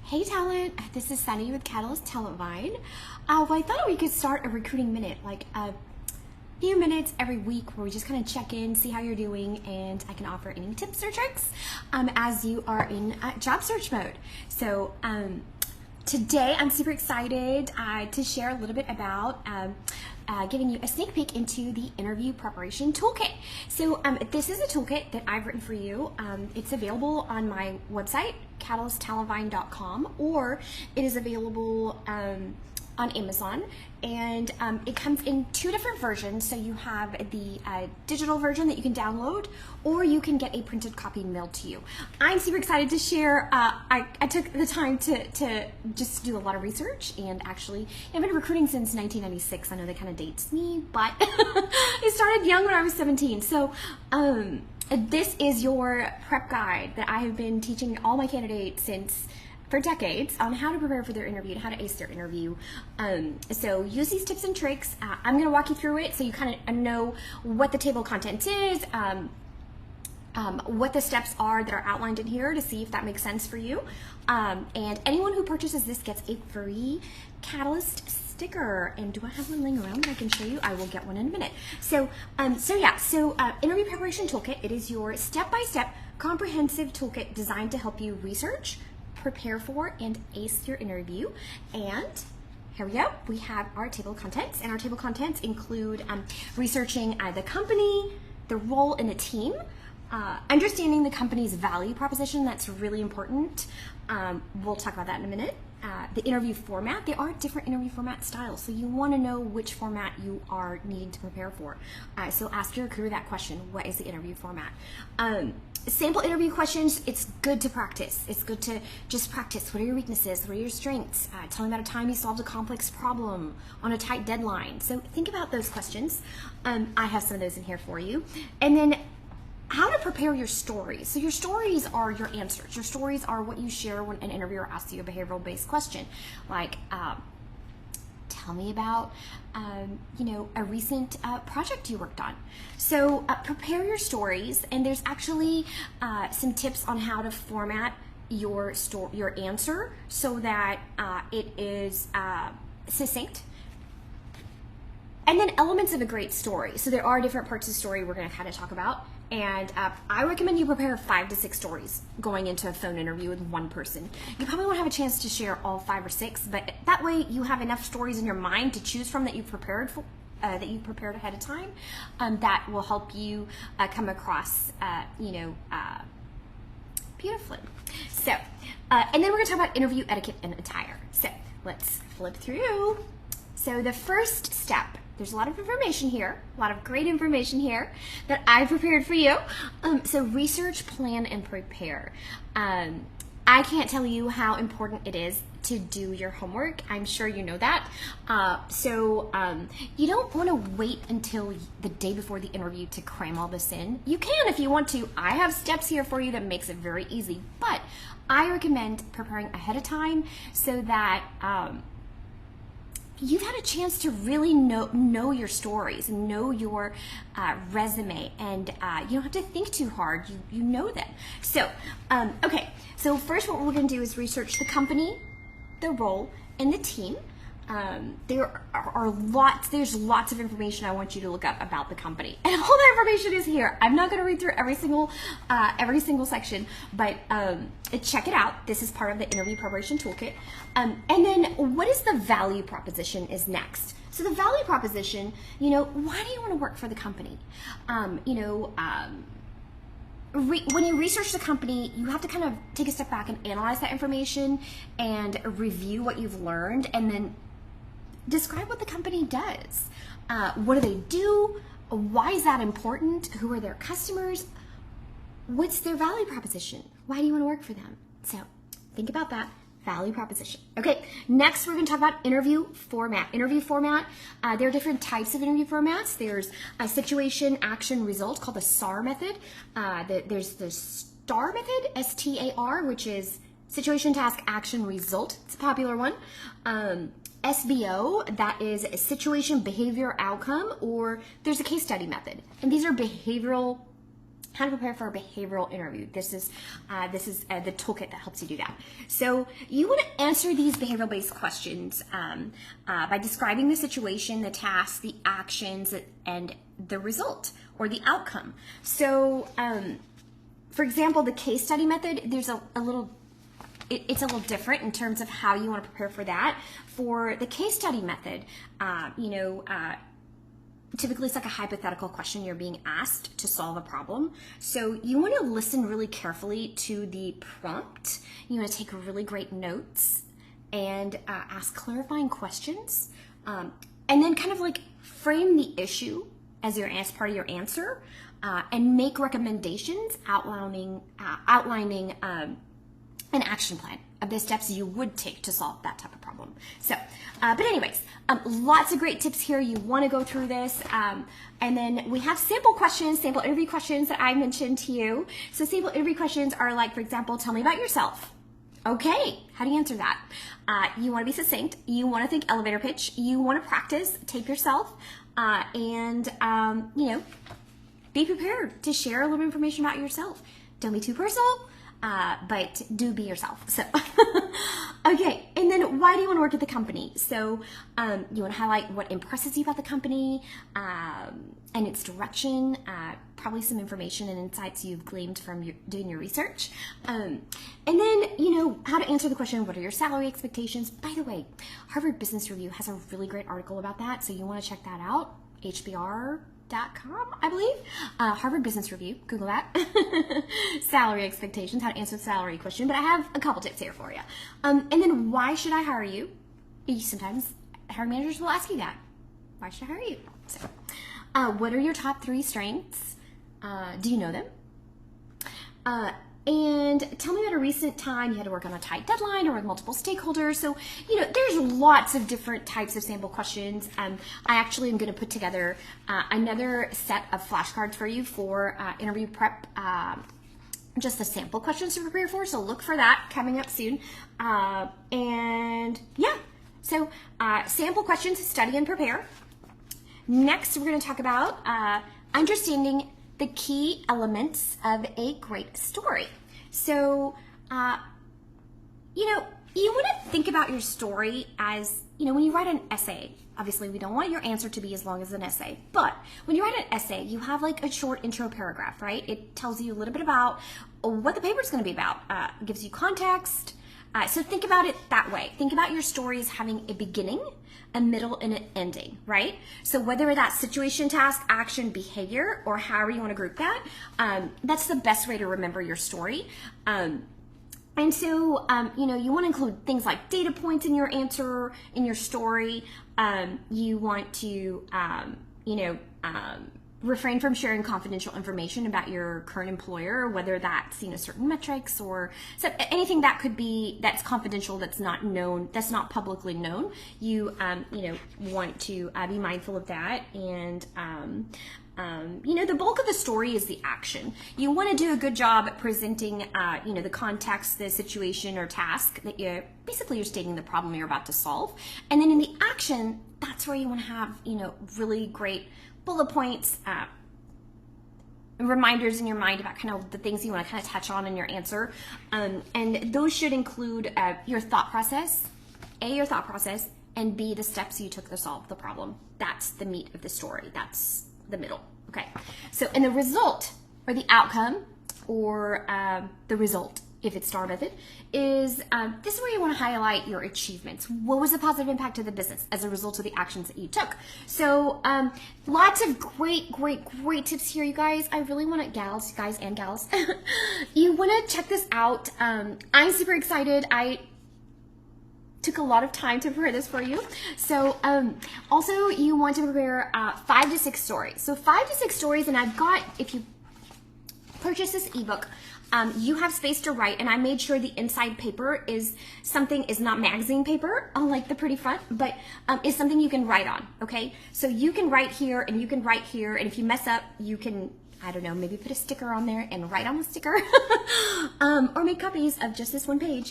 Hey talent, this is Sunny with Catalyst Talent Vine. Well, I thought we could start a recruiting minute, like a few minutes every week where we just kind of check in, see how you're doing, and I can offer any tips or tricks as you are in job search mode. So today I'm super excited to share a little bit about giving you a sneak peek into the Interview Preparation Toolkit. So this is a toolkit that I've written for you. It's available on my website, catalysttalentvine.com, or it is available on Amazon, and it comes in two different versions. So you have the digital version that you can download, or you can get a printed copy mailed to you. I'm super excited to share. I took the time to just do a lot of research, and actually I've been recruiting since 1996. I know that kind of dates me, but I started young when I was 17. So this is your prep guide that I have been teaching all my candidates for decades on how to prepare for their interview and how to ace their interview. So use these tips and tricks. I'm going to walk you through it so you kind of know what the table of contents is, what the steps are that are outlined in here to see if that makes sense for you. And anyone who purchases this gets a free Catalyst sticker. And do I have one laying around that I can show you? I will get one in a minute. So Interview Preparation Toolkit, it is your step-by-step comprehensive toolkit designed to help you research, prepare for, and ace your interview. And here we go. We have our table of contents, and our table of contents include researching the company, the role in the team, understanding the company's value proposition. That's really important. We'll talk about that in a minute. The interview format. There are different interview format styles, so you want to know which format you are needing to prepare for. So ask your recruiter that question: what is the interview format? Sample interview questions, it's good to practice. It's good to just practice. What are your weaknesses? What are your strengths? Tell me about a time you solved a complex problem on a tight deadline. So think about those questions. I have some of those in here for you. And then how to prepare your stories. So your stories are your answers. Your stories are what you share when an interviewer asks you a behavioral-based question. Like, tell me about a recent project you worked on. So prepare your stories, and there's actually some tips on how to format your answer so that it is succinct. And then elements of a great story. So there are different parts of the story we're going to kind of talk about. And I recommend you prepare 5 to 6 stories going into a phone interview with one person. You probably won't have a chance to share all 5 or 6, but that way you have enough stories in your mind to choose from that you've prepared for, that you've prepared ahead of time. That will help you come across, beautifully. So, and then we're going to talk about interview etiquette and attire. So let's flip through. So the first step. There's a lot of information here, a lot of great information here that I prepared for you. So research, plan, and prepare. I can't tell you how important it is to do your homework. I'm sure you know that. So you don't want to wait until the day before the interview to cram all this in. You can if you want to. I have steps here for you that makes it very easy, but I recommend preparing ahead of time so that you've had a chance to really know your stories and know your resume, and you don't have to think too hard. You know them. So, okay. So first, what we're going to do is research the company, the role, and the team. There's lots of information I want you to look up about the company, and all the information is here. I'm not going to read through every single section, but check it out. This is part of the Interview Preparation Toolkit. And then what is the value proposition is next. So the value proposition, why do you want to work for the company? When you research the company, you have to kind of take a step back and analyze that information and review what you've learned, and then describe what the company does. What do they do? Why is that important? Who are their customers? What's their value proposition? Why do you want to work for them? So think about that. Value proposition. Okay, next we're going to talk about interview format. Interview format, there are different types of interview formats. There's a situation, action, result, called the STAR method. There's the STAR method, STAR, which is situation, task, action, result. It's a popular one. SBO, that is a situation, behavior, outcome, or there's a case study method. And these are behavioral how to prepare for a behavioral interview. This is the toolkit that helps you do that. So you want to answer these behavioral-based questions by describing the situation, the task, the actions, and the result or the outcome. So, for example, the case study method, there's it's a little different in terms of how you want to prepare for that. For the case study method, typically it's like a hypothetical question you're being asked to solve a problem. So you want to listen really carefully to the prompt. You want to take really great notes and ask clarifying questions. And then kind of like frame the issue as part of your answer and make recommendations outlining an action plan of the steps you would take to solve that type of problem. So, but anyways, lots of great tips here. You want to go through this. And then we have sample interview questions that I mentioned to you. So sample interview questions are like, for example, tell me about yourself. Okay, how do you answer that? You want to be succinct. You want to think elevator pitch. You want to practice, tape yourself, and be prepared to share a little information about yourself. Don't be too personal. But do be yourself. So, okay. And then why do you want to work at the company? So, you want to highlight what impresses you about the company, and its direction, probably some information and insights you've gleaned from doing your research. And then, how to answer the question, what are your salary expectations? By the way, Harvard Business Review has a really great article about that. So you want to check that out, HBR.com, I believe. Harvard Business Review, Google that. Salary expectations, how to answer the salary question. But I have a couple tips here for you. And then why should I hire you? Sometimes hiring managers will ask you that. Why should I hire you? So, what are your top 3 strengths? Do you know them? And tell me about a recent time you had to work on a tight deadline or with multiple stakeholders. So, there's lots of different types of sample questions. I actually am going to put together another set of flashcards for you for interview prep, just the sample questions to prepare for. So look for that coming up soon. And yeah, so sample questions, study and prepare. Next, we're going to talk about understanding the key elements of a great story. So, you want to think about your story as, when you write an essay, obviously we don't want your answer to be as long as an essay, but when you write an essay, you have like a short intro paragraph, right? It tells you a little bit about what the paper is going to be about, gives you context. So think about it that way. Think about your story as having a beginning, a middle, and an ending, right? So whether that's situation, task, action, behavior, or however you want to group that, that's the best way to remember your story. And so, you want to include things like data points in your answer, in your story. You want to, refrain from sharing confidential information about your current employer, whether that's, certain metrics or anything that could be, that's confidential, that's not known, that's not publicly known. You, want to be mindful of that. And, the bulk of the story is the action. You want to do a good job at presenting, the context, the situation or task that you're stating the problem you're about to solve. And then in the action, that's where you want to have, really great bullet points, reminders in your mind about kind of the things you want to kind of touch on in your answer. And those should include your thought process, your thought process, and B, the steps you took to solve the problem. That's the meat of the story. That's the middle. Okay. So, and the result or the outcome or the result, if it's STAR method, is this is where you want to highlight your achievements. What was the positive impact to the business as a result of the actions that you took? So lots of great tips here, you guys. I really want to, guys and gals, you want to check this out. I'm super excited. I took a lot of time to prepare this for you. So also you want to prepare 5 to 6 stories. So 5 to 6 stories, and I've got, if you purchase this ebook, you have space to write, and I made sure the inside paper is not magazine paper, unlike the pretty front, but is something you can write on, okay? So you can write here, and you can write here, and if you mess up, you can, I don't know, maybe put a sticker on there and write on the sticker, or make copies of just this one page